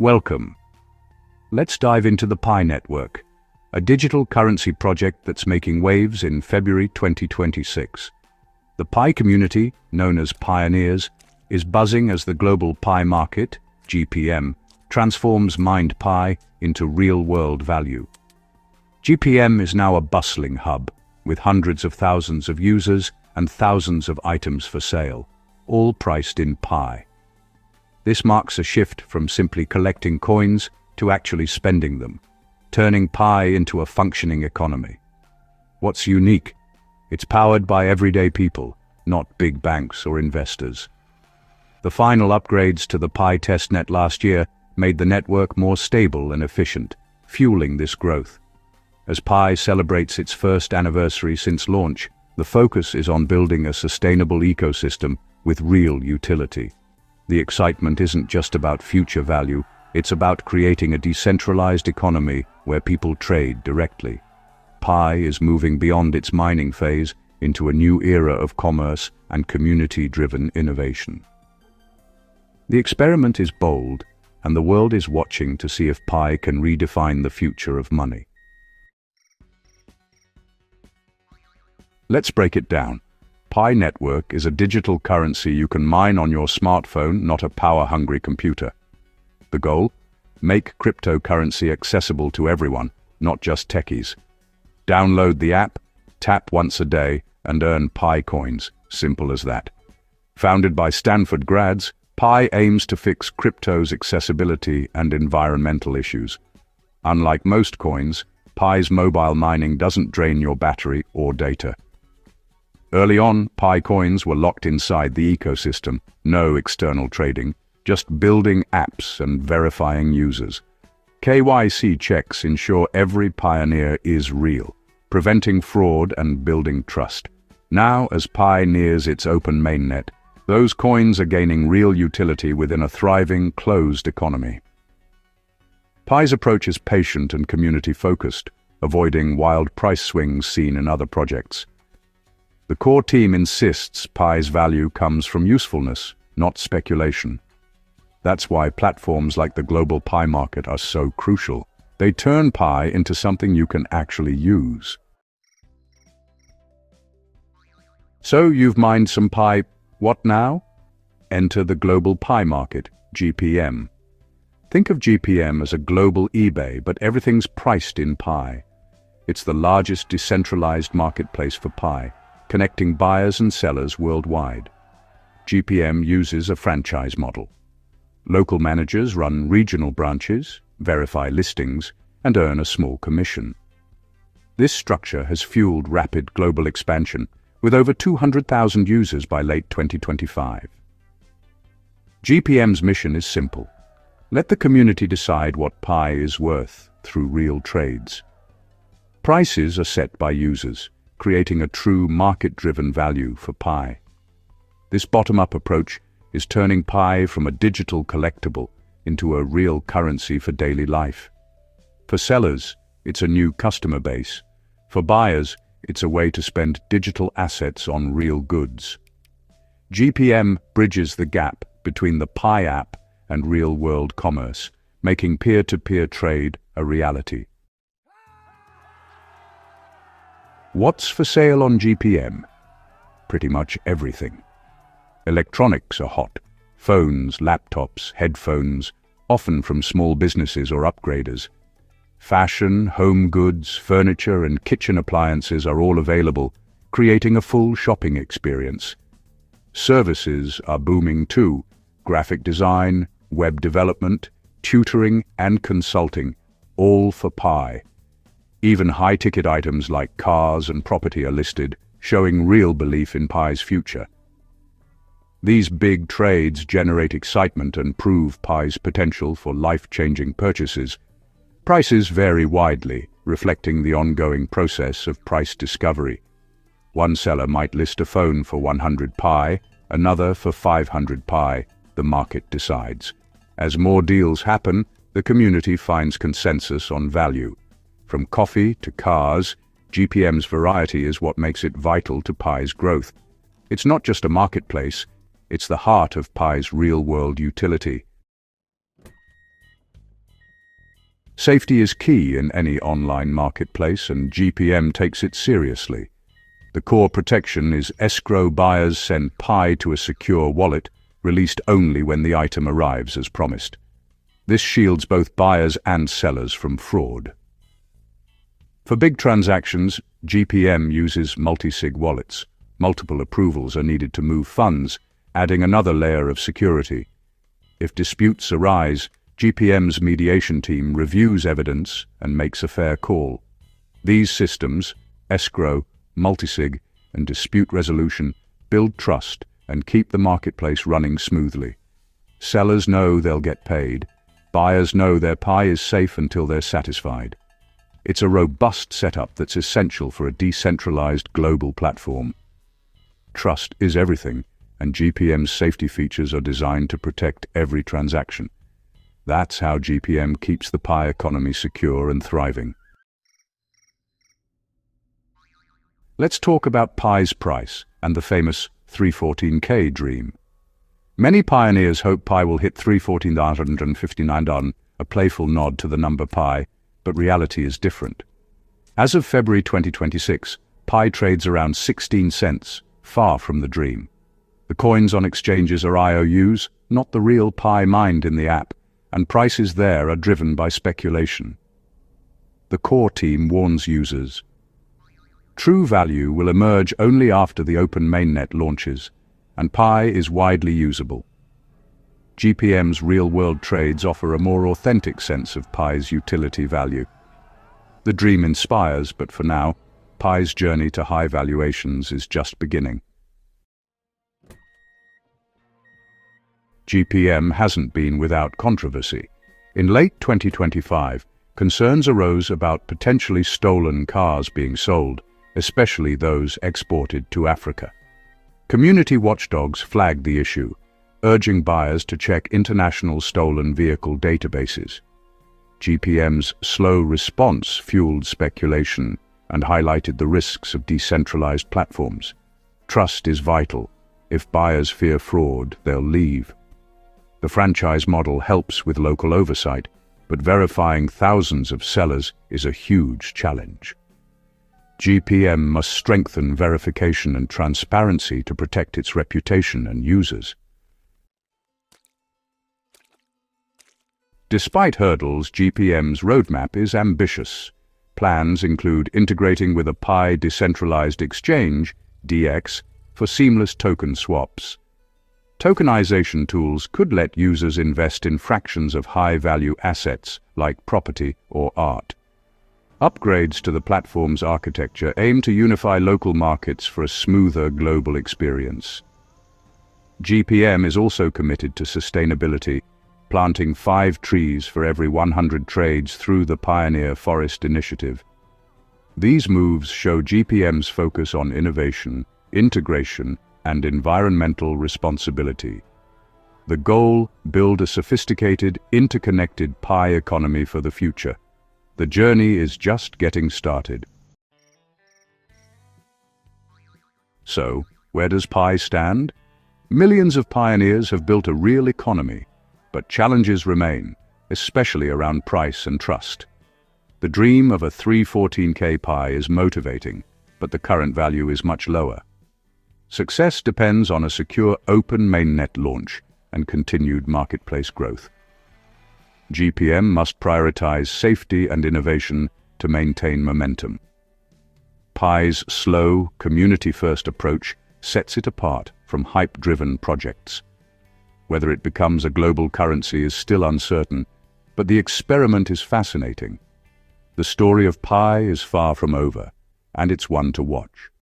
Welcome. Let's dive into the Pi Network, a digital currency project that's making waves in February 2026. The Pi community, known as pioneers, is buzzing as the global Pi market, GPM, transforms mined Pi into real-world value. GPM is now a bustling hub, with hundreds of thousands of users and thousands of items for sale, all priced in Pi. This marks a shift from simply collecting coins to actually spending them, turning Pi into a functioning economy. What's unique? It's powered by everyday people, not big banks or investors. The final upgrades to the Pi testnet last year made the network more stable and efficient, fueling this growth. As Pi celebrates its first anniversary since launch, the focus is on building a sustainable ecosystem with real utility. The excitement isn't just about future value, it's about creating a decentralized economy where people trade directly. Pi is moving beyond its mining phase into a new era of commerce and community-driven innovation. The experiment is bold, and the world is watching to see if Pi can redefine the future of money. Let's break it down. Pi Network is a digital currency you can mine on your smartphone, not a power-hungry computer. The goal? Make cryptocurrency accessible to everyone, not just techies. Download the app, tap once a day, and earn Pi coins. Simple as that. Founded by Stanford grads, Pi aims to fix crypto's accessibility and environmental issues. Unlike most coins, Pi's mobile mining doesn't drain your battery or data. Early on, Pi coins were locked inside the ecosystem, no external trading, just building apps and verifying users. KYC checks ensure every pioneer is real, preventing fraud and building trust. Now, as Pi nears its open mainnet, those coins are gaining real utility within a thriving, closed economy. Pi's approach is patient and community-focused, avoiding wild price swings seen in other projects. The core team insists Pi's value comes from usefulness, not speculation. That's why platforms like the global Pi market are so crucial. They turn Pi into something you can actually use. So you've mined some Pi. What now? Enter the global Pi market, GPM. Think of GPM as a global eBay, but everything's priced in Pi. It's the largest decentralized marketplace for Pi, connecting buyers and sellers worldwide. GPM uses a franchise model. Local managers run regional branches, verify listings, and earn a small commission. This structure has fueled rapid global expansion, with over 200,000 users by late 2025. GPM's mission is simple. Let the community decide what Pi is worth through real trades. Prices are set by users, creating a true market-driven value for Pi. This bottom-up approach is turning Pi from a digital collectible into a real currency for daily life. For sellers, it's a new customer base. For buyers, it's a way to spend digital assets on real goods. GPM bridges the gap between the Pi app and real-world commerce, making peer-to-peer trade a reality. What's for sale on GPM? Pretty much everything. Electronics are hot. Phones, laptops, headphones, often from small businesses or upgraders. Fashion, home goods, furniture, and kitchen appliances are all available, creating a full shopping experience. Services are booming too. Graphic design, web development, tutoring, and consulting, all for Pi. Even high-ticket items like cars and property are listed, showing real belief in Pi's future. These big trades generate excitement and prove Pi's potential for life-changing purchases. Prices vary widely, reflecting the ongoing process of price discovery. One seller might list a phone for 100 Pi, another for 500 Pi. The market decides. As more deals happen, the community finds consensus on value. From coffee to cars, GPM's variety is what makes it vital to Pi's growth. It's not just a marketplace, it's the heart of Pi's real-world utility. Safety is key in any online marketplace, and GPM takes it seriously. The core protection is escrow. Buyers send Pi to a secure wallet, released only when the item arrives as promised. This shields both buyers and sellers from fraud. For big transactions, GPM uses multi-sig wallets. Multiple approvals are needed to move funds, adding another layer of security. If disputes arise, GPM's mediation team reviews evidence and makes a fair call. These systems, escrow, multisig, and dispute resolution, build trust and keep the marketplace running smoothly. Sellers know they'll get paid. Buyers know their Pi is safe until they're satisfied. It's a robust setup that's essential for a decentralized global platform. Trust is everything, and GPM's safety features are designed to protect every transaction. That's how GPM keeps the Pi economy secure and thriving. Let's talk about Pi's price and the famous 314K dream. Many pioneers hope Pi will hit $314,959, a playful nod to the number Pi, but reality is different. As of February 2026, Pi trades around 16 cents, far from the dream. The coins on exchanges are IOUs, not the real Pi mined in the app, and prices there are driven by speculation. The core team warns users. True value will emerge only after the open mainnet launches, and Pi is widely usable. GPM's real-world trades offer a more authentic sense of Pi's utility value. The dream inspires, but for now, Pi's journey to high valuations is just beginning. GPM hasn't been without controversy. In late 2025, concerns arose about potentially stolen cars being sold, especially those exported to Africa. Community watchdogs flagged the issue, urging buyers to check international stolen vehicle databases. GPM's slow response fueled speculation and highlighted the risks of decentralized platforms. Trust is vital. If buyers fear fraud, they'll leave. The franchise model helps with local oversight, but verifying thousands of sellers is a huge challenge. GPM must strengthen verification and transparency to protect its reputation and users. Despite hurdles, GPM's roadmap is ambitious. Plans include integrating with a Pi decentralized exchange, DX, for seamless token swaps. Tokenization tools could let users invest in fractions of high-value assets like property or art. Upgrades to the platform's architecture aim to unify local markets for a smoother global experience. GPM is also committed to sustainability, planting 5 trees for every 100 trades through the Pioneer Forest Initiative. These moves show GPM's focus on innovation, integration, and environmental responsibility. The goal: build a sophisticated, interconnected Pi economy for the future. The journey is just getting started. So, where does Pi stand? Millions of pioneers have built a real economy, but challenges remain, especially around price and trust. The dream of a 314K Pi is motivating, but the current value is much lower. Success depends on a secure open mainnet launch and continued marketplace growth. GPM must prioritize safety and innovation to maintain momentum. Pi's slow, community-first approach sets it apart from hype-driven projects. Whether it becomes a global currency is still uncertain, but the experiment is fascinating. The story of Pi is far from over, and it's one to watch.